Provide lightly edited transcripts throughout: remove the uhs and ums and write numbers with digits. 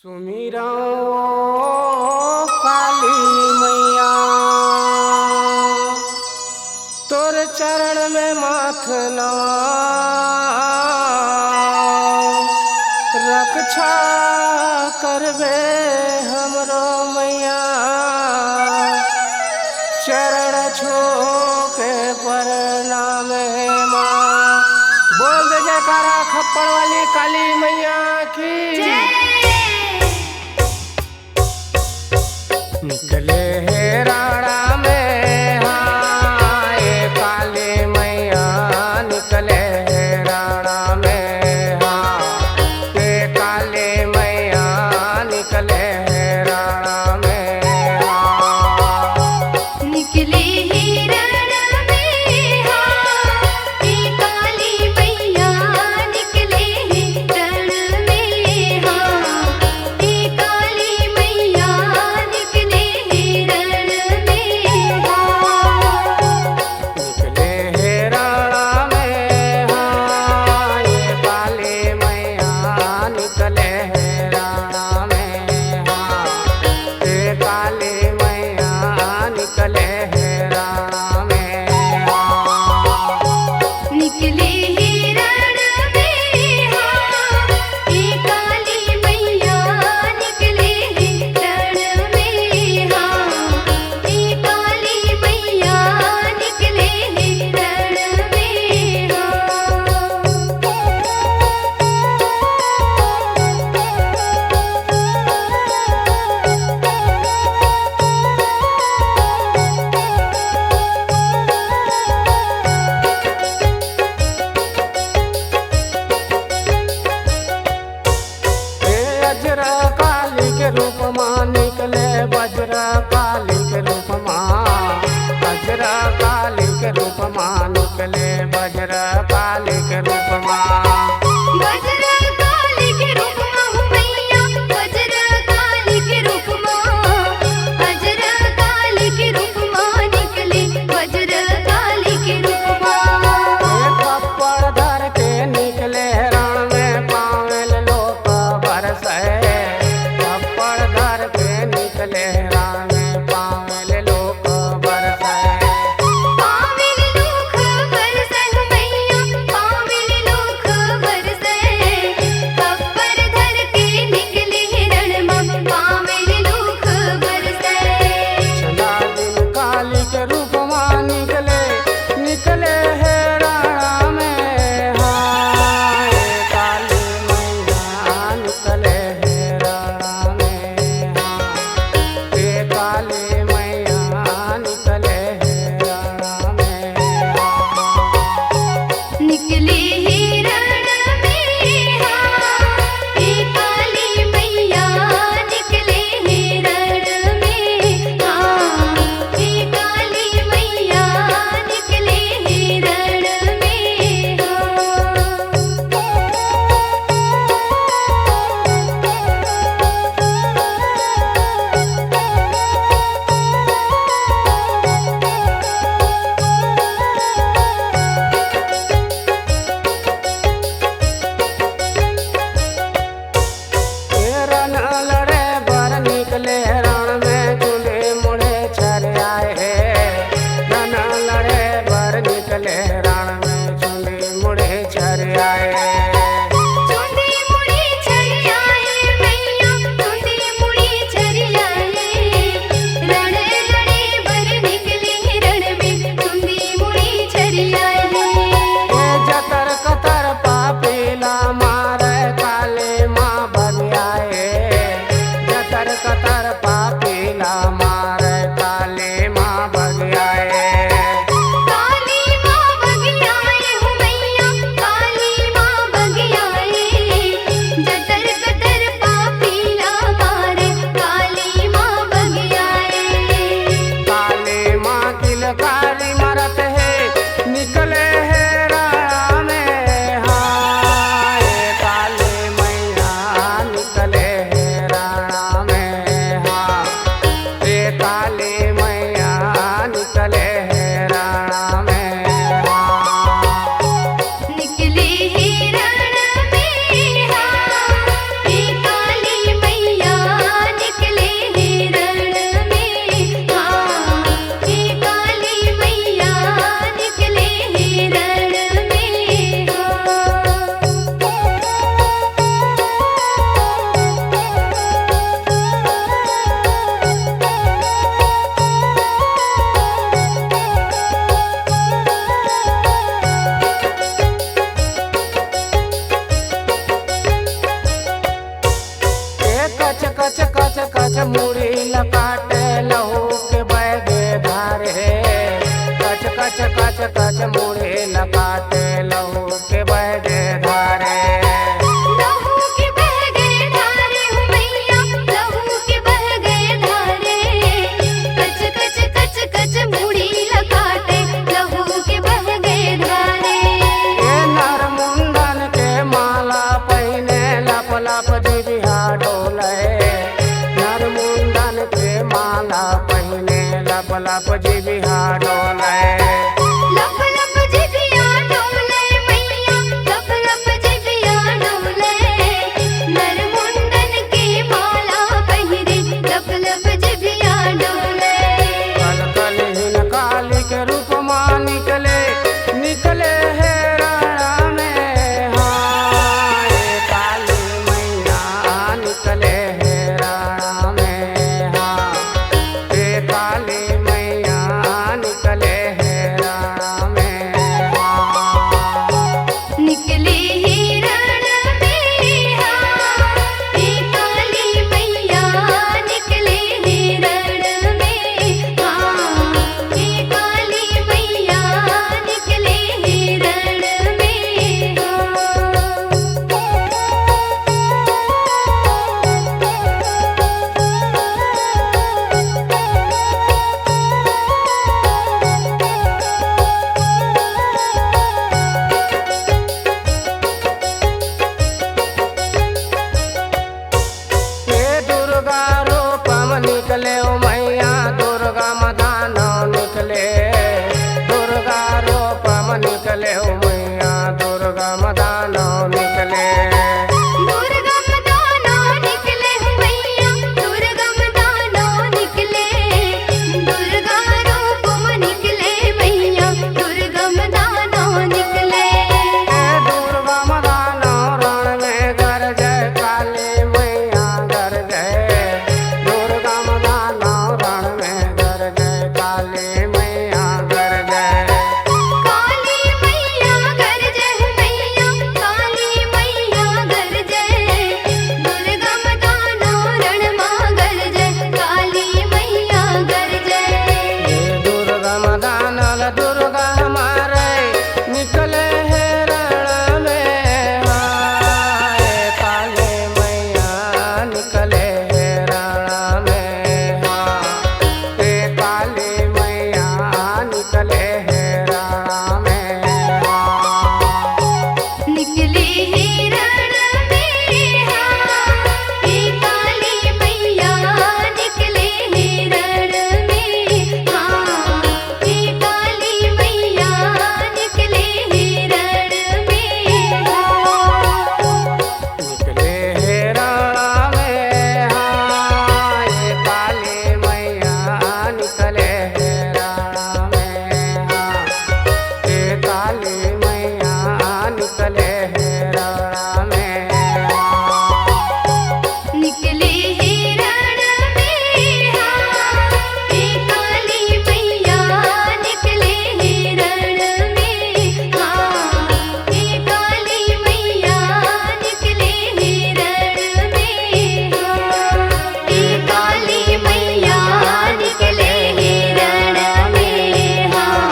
सुमिरा काली मैया तोर चरण में माथ नवा रक्षा करबे हमरो मैया चरण छो के प्रणाम है माँ। बोल दे जयकारा खप्पड़ वाली काली मैया की। निकले है राणा में हाँ ये काली मैया निकले है राणा में हाँ ये काली मैया निकले है राणा में हाँ। निकले ही राणा में हाँ ये काली मैया निकले ही रण में हाँ ये काली मैया निकले ही रण में हाँ। निकले है राणा में हाँ ये काली मैया निकले है राणा में हाँ ये काली मैया निकले है राणा में हाँ। निकले ही रण में हाँ ये काली मैया निकले ही रण में हाँ ये काली मैया निकले ही रण में हे अजरा काली के रूप माँ निकले वज्र काली के रूप माँ अजरा काली के रूप माँ निकले वज्र काली के रूप माँ। वज्र काली के रूप में मैया वज्र काली के रूप में वज्र काली के रूप में निकले वज्र काली के रूप में। एक थप्पड़ धर के निकले रण में पावेल लोक बरसे थप्पड़ धर के निकले रण में पावेल लोक बरसे। पावेल लोक बरसे मैया पावेल लोक बरसे थप्पड़ धर के निकले रण में पावेल लोक बरसे। चला दिन काली के रूप माँ निकले निकले है राणा में हाँ ये काली मैया निकले है राणा में हाँ ये काली मैया निकले है राणा में हाँ। निकले ही रण में हाँ ये काली मैया निकले ही रण में हाँ ये काली मैया निकले ही रण में ये रण लड़े बर निकले रण में चूल्हे मुड़े छर आए रण लड़े बर निकले रण में चूल्हे मुड़े छर आए। चुंदी मुड़ी छरियाए मैया चुंदी मुड़ी छरियाए रण लड़े बर निकले रण में चुंदी मुड़ी छरियाए। ये जतर कतर पापीला मारे काले माँ बन आए कच कच कच कच मुड़ी लकाटे लहू के बगे धारे कच कच कच कच मुड़ी लकाटे लहू के बगे धारे लहू के बहगे धारे हो मैया लहू के बहगे धारे कच कच कच कच मुड़ी लकाटे लहू के बहगे धारे ए नर मुंडन के माला पहने लप लप जिबिया डोले नर मुंडन के माला पहने लप लप जिबिया डोले लप लप जिबिया डोले मैया लप लप जिबिया डोले नर मुंडन के माला पहिरे लप लप जिबिया डोले कल कल हिन काली के रूप मां निकले निकले है राणा में हाँ ये काली मैया निकले है राणा में हाँ ये काली मैया निकले है राणा में हाँ निकले ही रण में हाँ हे काली मैया निकले ही रण में हाँ हे काली मैया निकले ही रण में हे दुर्गा रूपम निकले ओ मैया दुर्गा मदानो निकले दुर्गा रूपम निकले ओ मैया दुर्गा मदानो निकले दुर्गा मदानो निकले हो मैया दुर्गा मदानो निकले दुर्गा रूप में निकले मैया दुर्गा मदानो निकले हे दुर्गा मदानो रण में गरजे काली मैया गरजे दुर्गा मदानो रण में गरजे काली मैया गरजे काली मैया गरजे हो मैया काली मैया गरजे दुर्गा मदानो रण मां गरजे काली मैया गरजे दुर्गा मदानल दुर्गा हमारे निकले है रण में हाय काली मैया निकले है रण में हाँ हे काली मैया निकले है रण में हाँ निकले ही रण में हाँ हे काली मैया निकले ही रण में हाँ हे काली मैया निकले ही रण में निकले है रण में हाँ ये काली मैया निकले है रण में हाँ ये काली मैया निकले है रण में हाँ निकले ही रण में हाँ हे काली मैया निकले ही रण में हाँ हे काली मैया निकले ही रण में हाँ हे काली मैया निकले ही रण में हाँ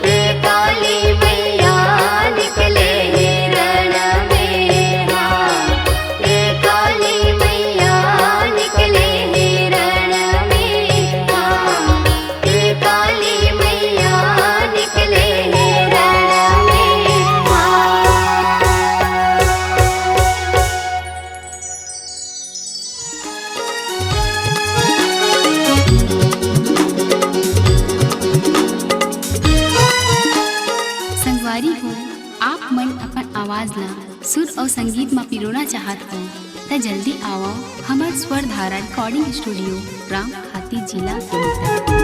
हे काली मैया निकले ही रण में हाँ हे काली मैया निकले ही रण में हाँ हे काली मैया निकले ही रण में हाँ संगवारी हो आप मन अपन आवाज ला सुर और संगीत में पिरोना चाहत हो त जल्दी आओ हमार स्वर धारा रिकॉर्डिंग स्टूडियो राम खाती जिला सोनभद्र।